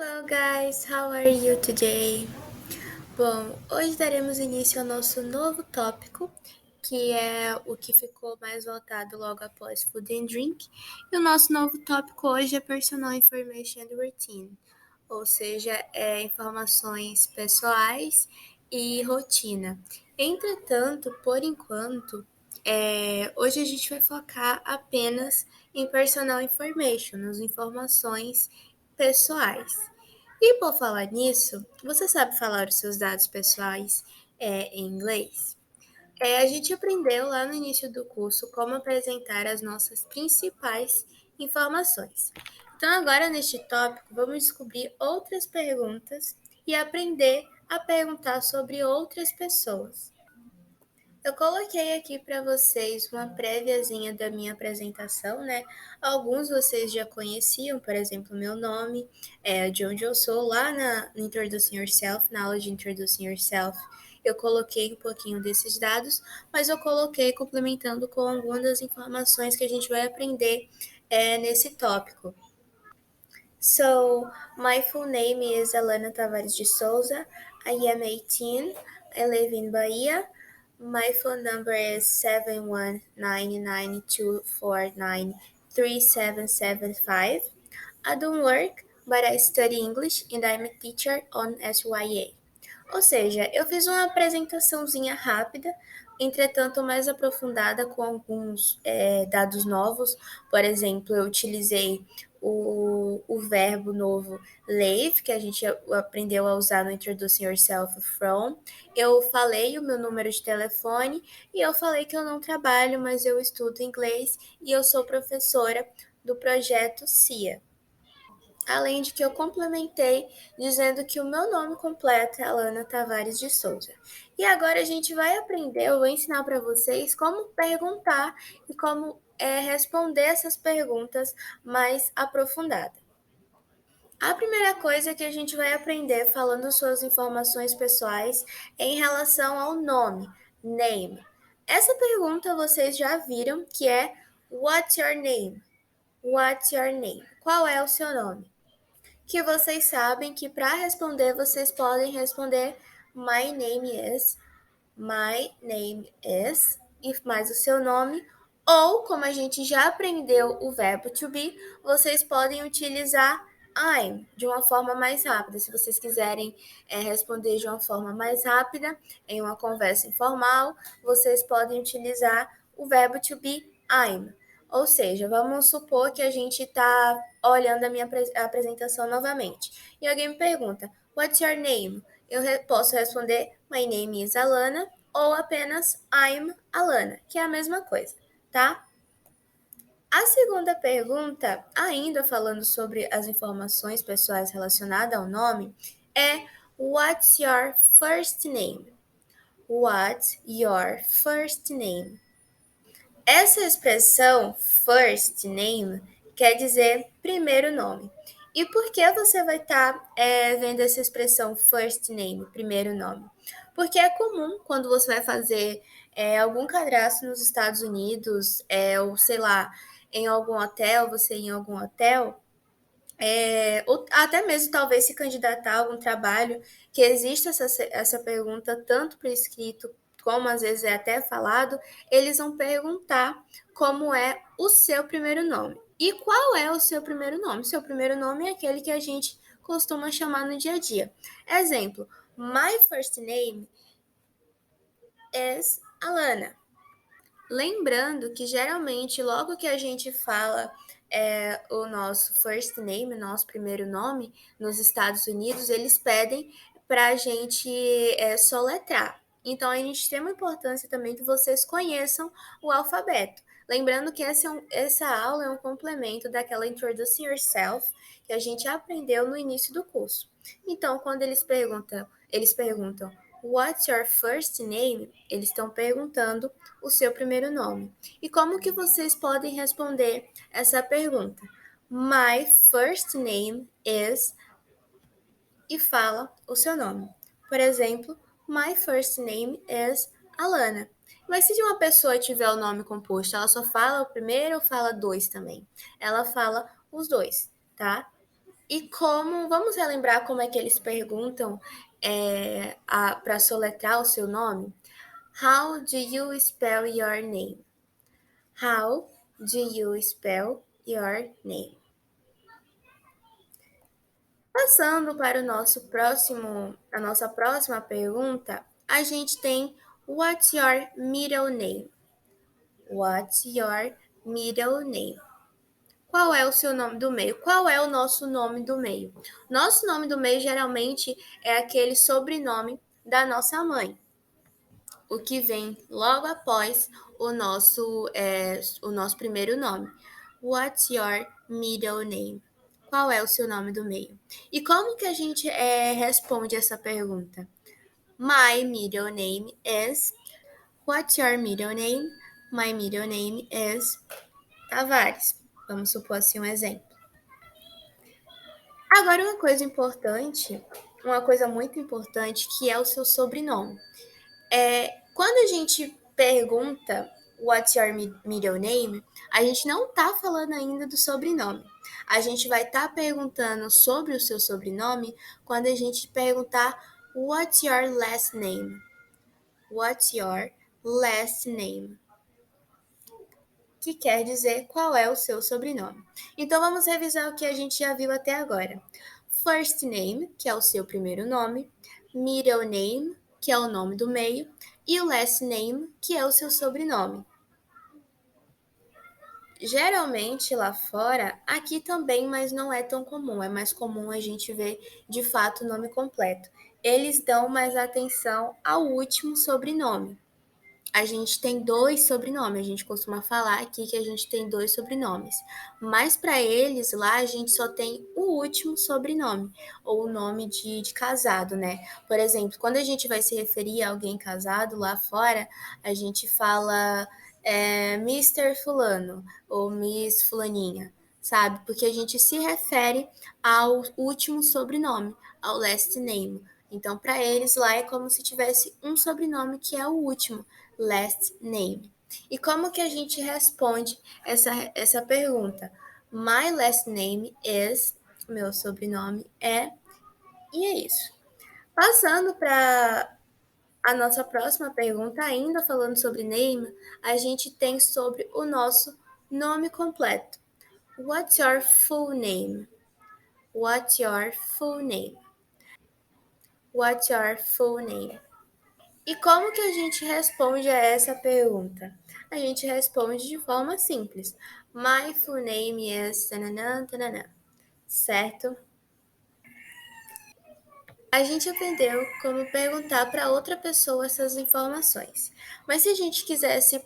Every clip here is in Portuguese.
Hello guys, how are you today? Bom, hoje daremos início ao nosso novo tópico, que é o que ficou mais voltado logo após Food and Drink. E o nosso novo tópico hoje é Personal Information and Routine, ou seja, informações pessoais e rotina. Entretanto, por enquanto, hoje a gente vai focar apenas em Personal Information, nas informações pessoais. E por falar nisso, você sabe falar os seus dados pessoais em inglês? A gente aprendeu lá no início do curso como apresentar as nossas principais informações. Então, agora neste tópico, vamos descobrir outras perguntas e aprender a perguntar sobre outras pessoas. Eu coloquei aqui para vocês uma préviazinha da minha apresentação, né? Alguns vocês já conheciam, por exemplo, meu nome, de onde eu sou, lá na Introducing Yourself, na aula de Introducing Yourself, eu coloquei um pouquinho desses dados, mas eu coloquei complementando com algumas das informações que a gente vai aprender nesse tópico. So, my full name is Alana Tavares de Souza. I am 18. I live in Bahia. My phone number is 719924937775. I don't work, but I study English and I'm a teacher on SYA. Ou seja, eu fiz uma apresentaçãozinha rápida, entretanto mais aprofundada com alguns dados novos. Por exemplo, eu utilizei o verbo novo leave, que a gente aprendeu a usar no Introducing Yourself from. Eu falei o meu número de telefone e eu falei que eu não trabalho, mas eu estudo inglês e eu sou professora do projeto CIA. Além de que eu complementei dizendo que o meu nome completo é Alana Tavares de Souza. E agora a gente vai aprender, eu vou ensinar para vocês como perguntar e como responder essas perguntas mais aprofundada. A primeira coisa que a gente vai aprender falando suas informações pessoais é em relação ao nome, name. Essa pergunta vocês já viram que é What's your name? What's your name? Qual é o seu nome? Que vocês sabem que para responder vocês podem responder my name is, e mais o seu nome, ou como a gente já aprendeu o verbo to be, vocês podem utilizar I'm de uma forma mais rápida. Se vocês quiserem responder de uma forma mais rápida, em uma conversa informal, vocês podem utilizar o verbo to be I'm. Ou seja, vamos supor que a gente está olhando a minha apresentação novamente. E alguém me pergunta, What's your name? Eu posso responder, My name is Alana, ou apenas I'm Alana, que é a mesma coisa, tá? A segunda pergunta, ainda falando sobre as informações pessoais relacionadas ao nome, é What's your first name? What's your first name? Essa expressão first name quer dizer primeiro nome. E por que você vai estar vendo essa expressão first name, primeiro nome? Porque é comum quando você vai fazer algum cadastro nos Estados Unidos, ou sei lá, em algum hotel, você ir em algum hotel, ou até mesmo talvez se candidatar a algum trabalho, que existe essa pergunta tanto por escrito como às vezes é até falado, eles vão perguntar como é o seu primeiro nome. E qual é o seu primeiro nome? O seu primeiro nome é aquele que a gente costuma chamar no dia a dia. Exemplo, my first name is Alana. Lembrando que geralmente, logo que a gente fala o nosso first name, nosso primeiro nome, nos Estados Unidos, eles pedem para a gente soletrar. Então, a gente tem uma importância também que vocês conheçam o alfabeto. Lembrando que essa aula é um complemento daquela Introducing Yourself que a gente aprendeu no início do curso. Então, quando eles perguntam What's your first name? Eles estão perguntando o seu primeiro nome. E como que vocês podem responder essa pergunta? My first name is e fala o seu nome. Por exemplo, my first name is Alana. Mas se uma pessoa tiver o nome composto, ela só fala o primeiro ou fala dois também? Ela fala os dois, tá? E como, vamos relembrar como é que eles perguntam para soletrar o seu nome? How do you spell your name? How do you spell your name? Passando para a nossa próxima pergunta, a gente tem What's your middle name? What's your middle name? Qual é o seu nome do meio? Qual é o nosso nome do meio? Nosso nome do meio geralmente é aquele sobrenome da nossa mãe, o que vem logo após o nosso primeiro nome. What's your middle name? Qual é o seu nome do meio? E como que a gente responde essa pergunta? My middle name is. What's your middle name? My middle name is Tavares. Vamos supor assim um exemplo. Agora, uma coisa muito importante, que é o seu sobrenome. Quando a gente pergunta What's your middle name, a gente não está falando ainda do sobrenome. A gente vai estar perguntando sobre o seu sobrenome quando a gente perguntar What's your last name? What's your last name? Que quer dizer qual é o seu sobrenome. Então vamos revisar o que a gente já viu até agora. First name, que é o seu primeiro nome, middle name, que é o nome do meio, e o last name, que é o seu sobrenome. Geralmente lá fora, aqui também, mas não é tão comum. É mais comum a gente ver de fato o nome completo. Eles dão mais atenção ao último sobrenome. A gente tem dois sobrenomes, a gente costuma falar aqui que a gente tem dois sobrenomes, mas para eles lá a gente só tem o último sobrenome, ou o nome de casado, né? Por exemplo, quando a gente vai se referir a alguém casado lá fora, a gente fala Mr. Fulano ou Miss Fulaninha, sabe? Porque a gente se refere ao último sobrenome, ao last name. Então, para eles lá é como se tivesse um sobrenome que é o último, last name. E como que a gente responde essa pergunta? My last name is, meu sobrenome é, e é isso. Passando para a nossa próxima pergunta, ainda falando sobre name, a gente tem sobre o nosso nome completo. What's your full name? What's your full name? What's your full name? E como que a gente responde a essa pergunta? A gente responde de forma simples. My full name is tananã, tananã, certo? A gente aprendeu como perguntar para outra pessoa essas informações. Mas se a gente quisesse,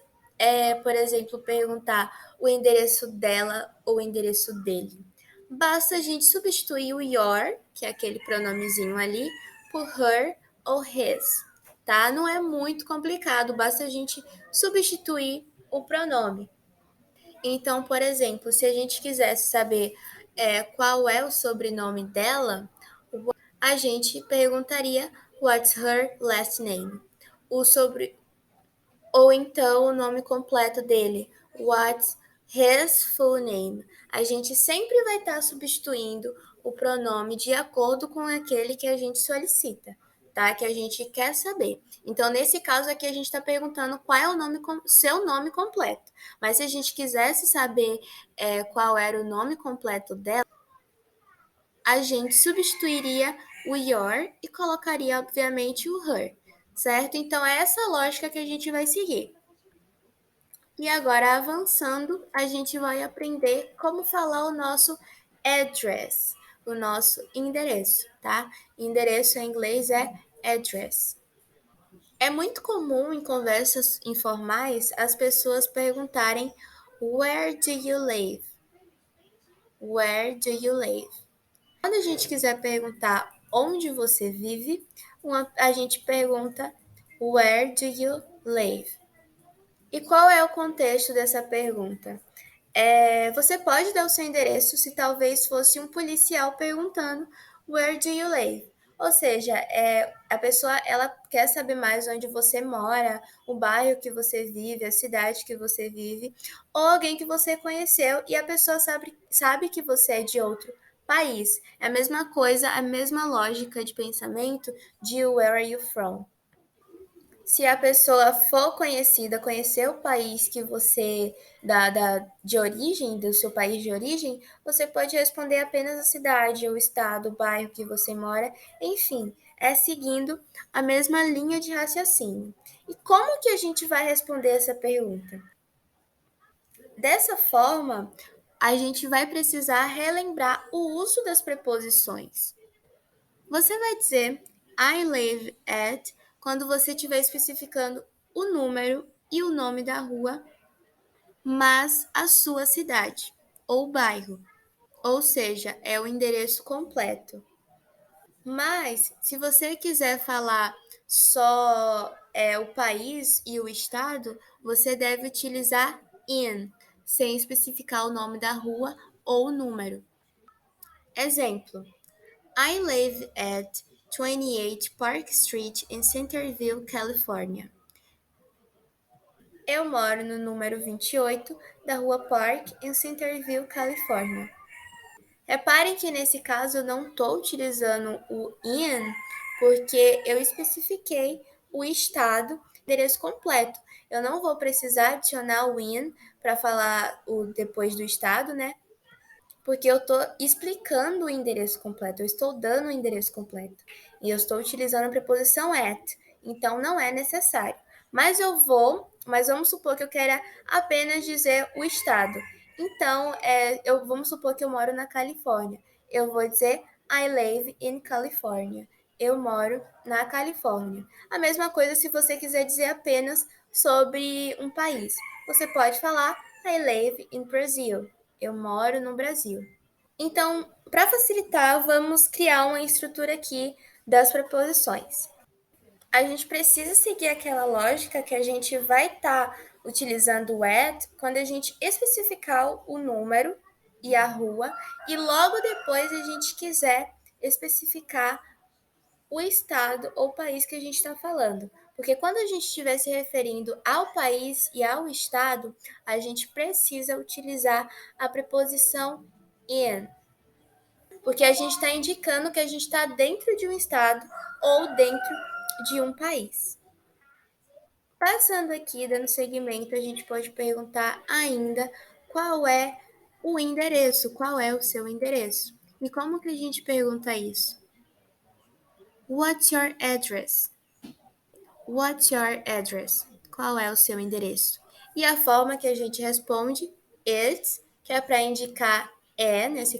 por exemplo, perguntar o endereço dela ou o endereço dele, basta a gente substituir o your, que é aquele pronomezinho ali, por her ou his, tá? Não é muito complicado, basta a gente substituir o pronome. Então, por exemplo, se a gente quisesse saber qual é o sobrenome dela, a gente perguntaria What's her last name? O sobre ou então o nome completo dele, What's his full name? A gente sempre vai estar substituindo o pronome de acordo com aquele que a gente solicita, tá? Que a gente quer saber. Então, nesse caso aqui, a gente está perguntando qual é o nome, seu nome completo. Mas se a gente quisesse saber qual era o nome completo dela, a gente substituiria o your e colocaria, obviamente, o her, certo? Então, é essa lógica que a gente vai seguir. E agora, avançando, a gente vai aprender como falar o nosso address, o nosso endereço, tá? Endereço em inglês é address. É muito comum em conversas informais as pessoas perguntarem Where do you live? Where do you live? Quando a gente quiser perguntar onde você vive, a gente pergunta Where do you live? E qual é o contexto dessa pergunta? Você pode dar o seu endereço se talvez fosse um policial perguntando Where do you live? Ou seja, a pessoa ela quer saber mais onde você mora, o bairro que você vive, a cidade que você vive, ou alguém que você conheceu e a pessoa sabe que você é de outro País é a mesma coisa, a mesma lógica de pensamento de where are you from? Se a pessoa for conhecida, conhecer o país que você de origem, do seu país de origem, você pode responder apenas a cidade, o estado, o bairro que você mora, enfim, é seguindo a mesma linha de raciocínio. E como que a gente vai responder essa pergunta? Dessa forma, a gente vai precisar relembrar o uso das preposições. Você vai dizer I live at quando você estiver especificando o número e o nome da rua, mas a sua cidade ou bairro, ou seja, é o endereço completo. Mas se você quiser falar só o país e o estado, você deve utilizar in, sem especificar o nome da rua ou o número. Exemplo: I live at 28 Park Street in Centerville, California. Eu moro no número 28 da Rua Park, em Centerville, Califórnia. Reparem que nesse caso eu não estou utilizando o in, porque eu especifiquei o estado, endereço completo. Eu não vou precisar adicionar o in para falar o depois do estado, né? Porque eu estou explicando o endereço completo, eu estou dando o endereço completo. E eu estou utilizando a preposição at, então não é necessário. Mas vamos supor que eu queira apenas dizer o estado. Então, vamos supor que eu moro na Califórnia. Eu vou dizer I live in California. Eu moro na Califórnia. A mesma coisa se você quiser dizer apenas sobre um país. Você pode falar I live in Brazil. Eu moro no Brasil. Então, para facilitar, vamos criar uma estrutura aqui das preposições. A gente precisa seguir aquela lógica que a gente vai estar utilizando o at quando a gente especificar o número e a rua, e logo depois a gente quiser especificar o estado ou país que a gente está falando. Porque quando a gente estiver se referindo ao país e ao estado, a gente precisa utilizar a preposição in, porque a gente está indicando que a gente está dentro de um estado ou dentro de um país. Passando aqui, dando seguimento, a gente pode perguntar ainda qual é o endereço, qual é o seu endereço. E como que a gente pergunta isso? What's your address? What's your address? Qual é o seu endereço? E a forma que a gente responde, it's, que é para indicar nesse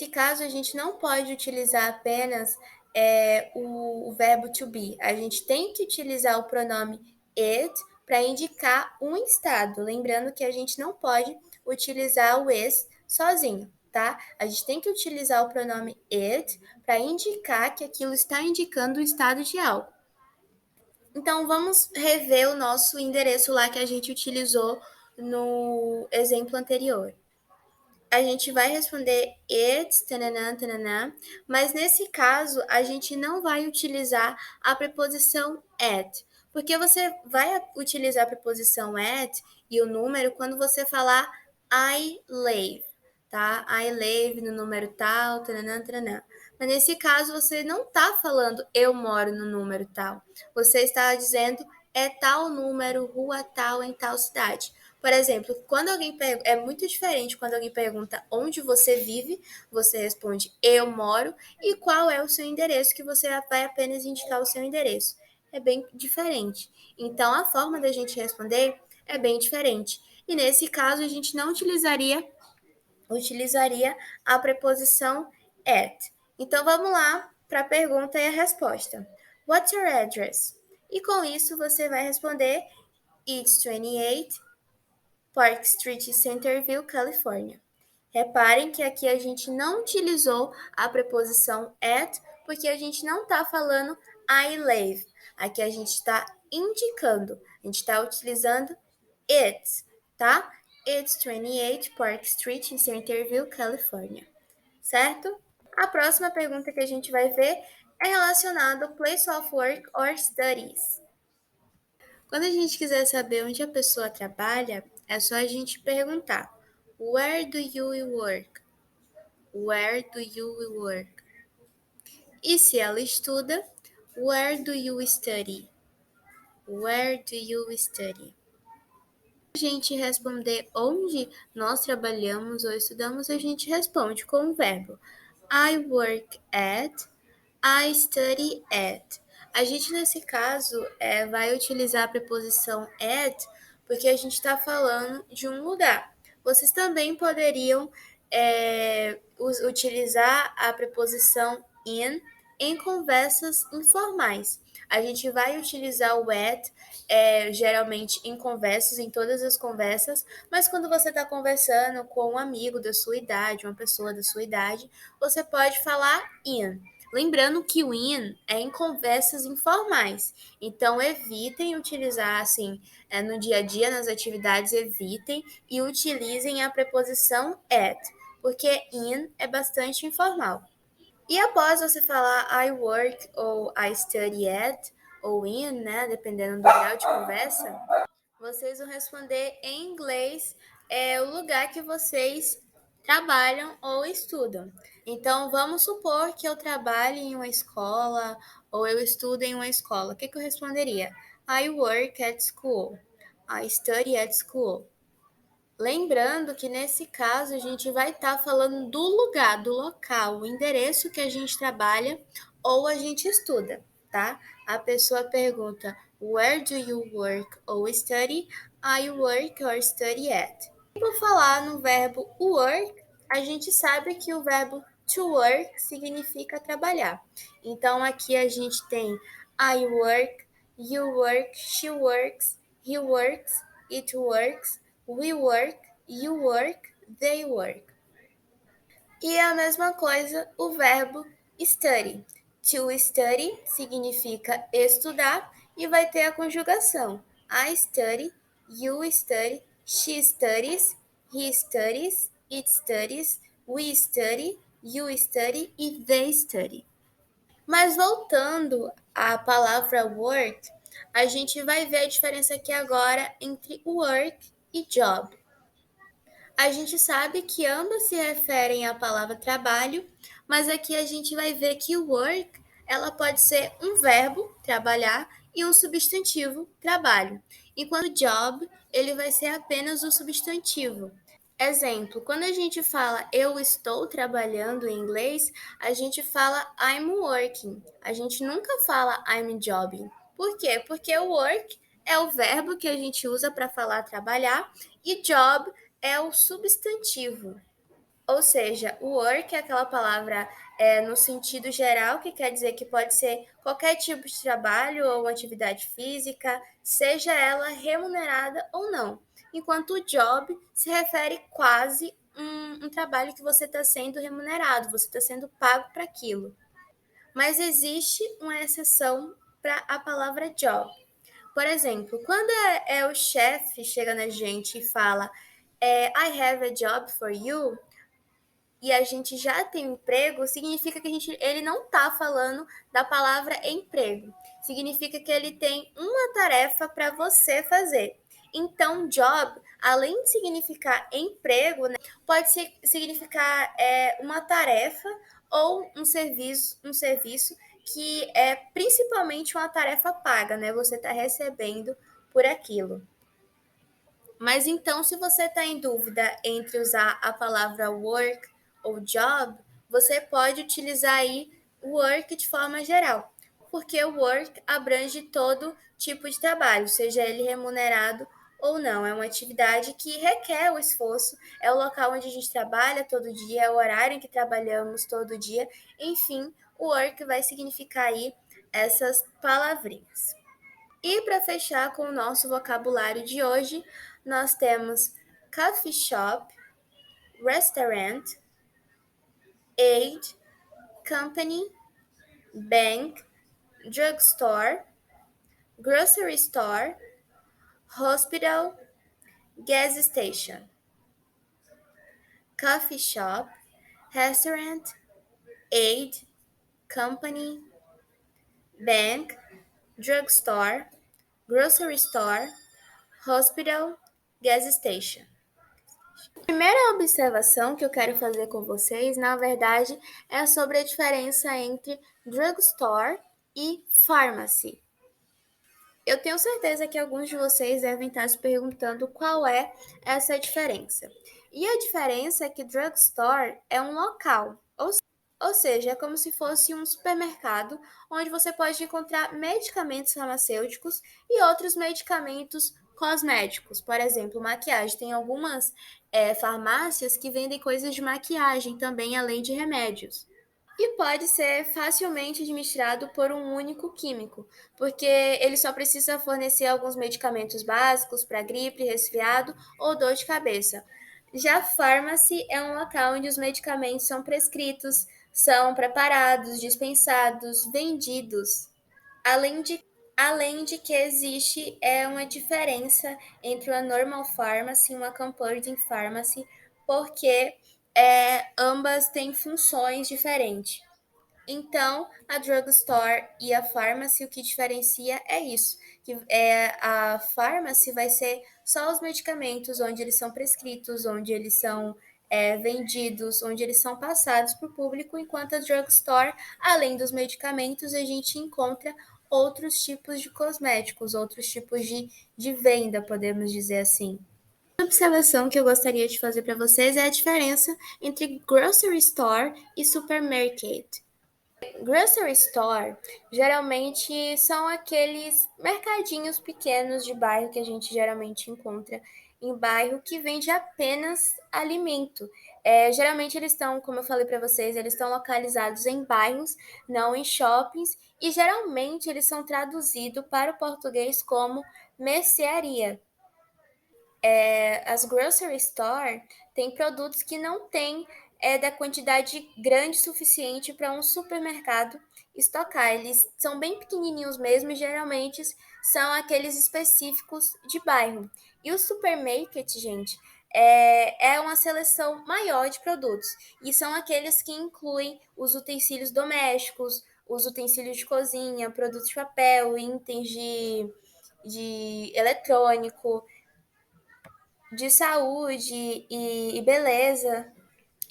caso, a gente não pode utilizar apenas o verbo to be. A gente tem que utilizar o pronome it para indicar um estado. Lembrando que a gente não pode utilizar o is sozinho, tá? A gente tem que utilizar o pronome it para indicar que aquilo está indicando o estado de algo. Então, vamos rever o nosso endereço lá que a gente utilizou no exemplo anterior. A gente vai responder it's, tananã, tananã, mas nesse caso a gente não vai utilizar a preposição at, porque você vai utilizar a preposição at e o número quando você falar I live, tá? I live no número tal, tananã, tananã. Mas nesse caso você não está falando eu moro no número tal, você está dizendo é tal número, rua tal, em tal cidade. Por exemplo, quando alguém é muito diferente quando alguém pergunta onde você vive, você responde eu moro, e qual é o seu endereço, que você vai apenas indicar o seu endereço. É bem diferente. Então, a forma da gente responder é bem diferente. E nesse caso, a gente não utilizaria a preposição at. Então, vamos lá para a pergunta e a resposta. What's your address? E com isso, você vai responder It's 28 Park Street, Centerville, Califórnia. Reparem que aqui a gente não utilizou a preposição at, porque a gente não está falando I live. Aqui a gente está indicando, a gente está utilizando it, tá? It's 28 Park Street, em Centerville, Califórnia. Certo? A próxima pergunta que a gente vai ver é relacionada ao place of work or studies. Quando a gente quiser saber onde a pessoa trabalha, é só a gente perguntar: Where do you work? Where do you work? E se ela estuda, where do you study? Where do you study? A gente responder onde nós trabalhamos ou estudamos, a gente responde com o verbo I work at, I study at. A gente, nesse caso, vai utilizar a preposição at porque a gente está falando de um lugar. Vocês também poderiam utilizar a preposição in em conversas informais. A gente vai utilizar o at geralmente em conversas, em todas as conversas, mas quando você está conversando com um amigo da sua idade, uma pessoa da sua idade, você pode falar in. Lembrando que o in é em conversas informais. Então, evitem utilizar assim no dia a dia, nas atividades, evitem e utilizem a preposição at, porque in é bastante informal. E após você falar I work ou I study at ou in, né, dependendo do grau de conversa, vocês vão responder em inglês o lugar que vocês trabalham ou estudam. Então, vamos supor que eu trabalhe em uma escola ou eu estudo em uma escola. O que eu responderia? I work at school. I study at school. Lembrando que nesse caso a gente vai estar falando do lugar, do local, o endereço que a gente trabalha ou a gente estuda, tá? A pessoa pergunta Where do you work or study? I work or study at. Por falar no verbo work, a gente sabe que o verbo to work significa trabalhar. Então aqui a gente tem I work, you work, she works, he works, it works, we work, you work, they work. E a mesma coisa o verbo study. To study significa estudar e vai ter a conjugação. I study, you study, she studies, he studies, it studies, we study, you study e they study. Mas voltando à palavra work, a gente vai ver a diferença aqui agora entre work e job. A gente sabe que ambas se referem à palavra trabalho, mas aqui a gente vai ver que work, ela pode ser um verbo, trabalhar, e um substantivo, trabalho. Enquanto job, ele vai ser apenas o substantivo. Exemplo, quando a gente fala eu estou trabalhando em inglês, a gente fala I'm working. A gente nunca fala I'm jobbing. Por quê? Porque o work é o verbo que a gente usa para falar trabalhar e job é o substantivo. Ou seja, o work é aquela palavra no sentido geral, que quer dizer que pode ser qualquer tipo de trabalho ou atividade física, seja ela remunerada ou não. Enquanto o job se refere quase um trabalho que você está sendo remunerado, você está sendo pago para aquilo. Mas existe uma exceção para a palavra job. Por exemplo, quando o chefe chega na gente e fala I have a job for you, e a gente já tem um emprego, significa que ele não está falando da palavra emprego. Significa que ele tem uma tarefa para você fazer. Então, job, além de significar emprego, né, pode significar uma tarefa ou um serviço que é principalmente uma tarefa paga, né? Você está recebendo por aquilo. Mas então, se você está em dúvida entre usar a palavra work ou job, você pode utilizar aí work de forma geral, porque o work abrange todo tipo de trabalho, seja ele remunerado ou não. É uma atividade que requer o esforço, é o local onde a gente trabalha todo dia, é o horário em que trabalhamos todo dia. Enfim, o work vai significar aí essas palavrinhas. E para fechar com o nosso vocabulário de hoje, nós temos coffee shop, restaurant, aid, company, bank, drugstore, grocery store, hospital, gas station. Coffee shop, restaurant, aid, company, bank, drugstore, grocery store, hospital, gas station. A primeira observação que eu quero fazer com vocês, na verdade, é sobre a diferença entre drugstore e pharmacy. Eu tenho certeza que alguns de vocês devem estar se perguntando qual é essa diferença. E a diferença é que drugstore é um local, ou seja, é como se fosse um supermercado onde você pode encontrar medicamentos farmacêuticos e outros medicamentos cosméticos. Por exemplo, maquiagem. Tem algumas farmácias que vendem coisas de maquiagem também, além de remédios. E pode ser facilmente administrado por um único químico, porque ele só precisa fornecer alguns medicamentos básicos para gripe, resfriado ou dor de cabeça. Já a pharmacy é um local onde os medicamentos são prescritos, são preparados, dispensados, vendidos. Além de, além de que existe uma diferença entre uma normal pharmacy e uma compounding pharmacy, porque ambas têm funções diferentes. Então, a drugstore e a pharmacy, o que diferencia é isso, que a pharmacy vai ser só os medicamentos onde eles são prescritos, onde eles são vendidos, onde eles são passados para o público, enquanto a drugstore, além dos medicamentos, a gente encontra outros tipos de cosméticos, outros tipos de venda, podemos dizer assim. Uma observação que eu gostaria de fazer para vocês é a diferença entre grocery store e supermarket. Grocery store geralmente são aqueles mercadinhos pequenos de bairro que a gente geralmente encontra em bairro que vende apenas alimento. Geralmente eles estão, como eu falei para vocês, eles estão localizados em bairros, não em shoppings, e geralmente eles são traduzidos para o português como mercearia. As grocery store têm produtos que não têm da quantidade grande suficiente para um supermercado estocar. Eles são bem pequenininhos mesmo e geralmente são aqueles específicos de bairro. E o supermarket, gente, é uma seleção maior de produtos. E são aqueles que incluem os utensílios domésticos, os utensílios de cozinha, produtos de papel, itens de eletrônico, de saúde e beleza.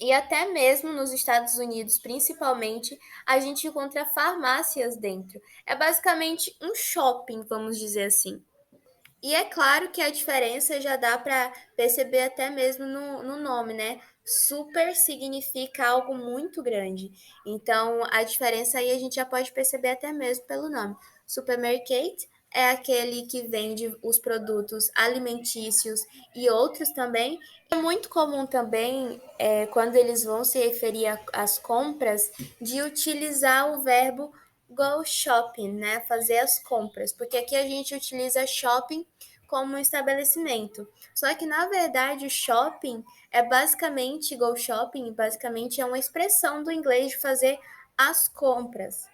E até mesmo nos Estados Unidos, principalmente, a gente encontra farmácias dentro. É basicamente um shopping, vamos dizer assim. E é claro que a diferença já dá para perceber até mesmo no nome, né? Super significa algo muito grande. Então, a diferença aí a gente já pode perceber até mesmo pelo nome. Supermarket é aquele que vende os produtos alimentícios e outros também. É muito comum também, quando eles vão se referir às compras, de utilizar o verbo go shopping, né? Fazer as compras, porque aqui a gente utiliza shopping como um estabelecimento. Só que na verdade o shopping é basicamente go shopping, basicamente é uma expressão do inglês de fazer as compras.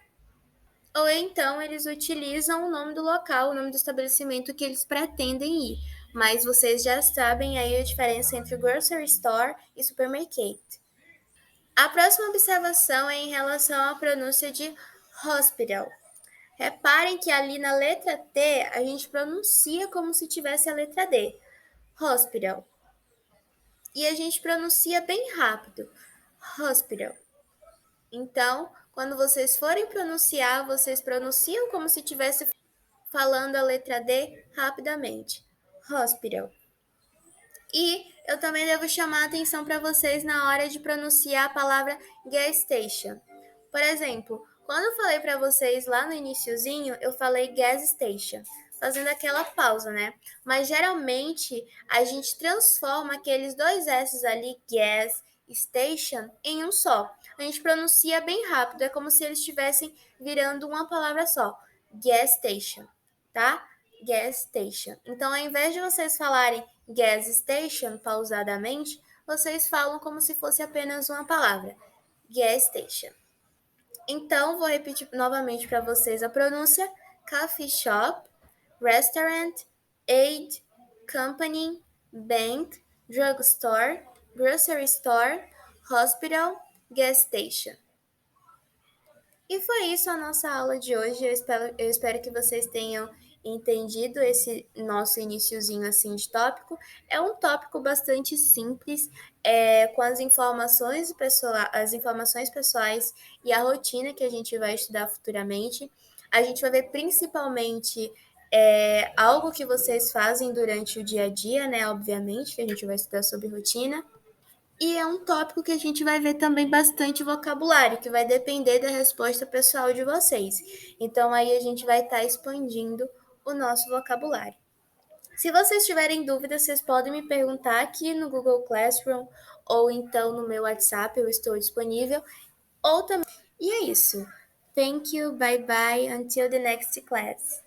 Ou então eles utilizam o nome do local, o nome do estabelecimento que eles pretendem ir. Mas vocês já sabem aí a diferença entre grocery store e supermarket. A próxima observação é em relação à pronúncia de hospital. Reparem que ali na letra T a gente pronuncia como se tivesse a letra D. Hospital. E a gente pronuncia bem rápido. Hospital. Então, quando vocês forem pronunciar, vocês pronunciam como se estivesse falando a letra D rapidamente. Hospital. E eu também devo chamar a atenção para vocês na hora de pronunciar a palavra gas station. Por exemplo, quando eu falei para vocês lá no iniciozinho, eu falei gas station, fazendo aquela pausa, né? Mas geralmente a gente transforma aqueles dois S ali, gas station, em um só. A gente pronuncia bem rápido, é como se eles estivessem virando uma palavra só. Gas station, tá? Gas station. Então, ao invés de vocês falarem gas station pausadamente, vocês falam como se fosse apenas uma palavra. Gas station. Então, vou repetir novamente para vocês a pronúncia: coffee shop, restaurant, aid, company, bank, drugstore, grocery store, hospital, gas station. E foi isso a nossa aula de hoje. Eu espero que vocês tenham entendido esse nosso iniciozinho assim de tópico. É um tópico bastante simples, com as informações pessoais e a rotina que a gente vai estudar futuramente. A gente vai ver principalmente algo que vocês fazem durante o dia a dia, né? Obviamente, que a gente vai estudar sobre rotina. E é um tópico que a gente vai ver também bastante vocabulário, que vai depender da resposta pessoal de vocês. Então, aí a gente vai estar expandindo o nosso vocabulário. Se vocês tiverem dúvidas, vocês podem me perguntar aqui no Google Classroom ou então no meu WhatsApp, eu estou disponível. Ou também. E é isso. Thank you, bye bye, until the next class.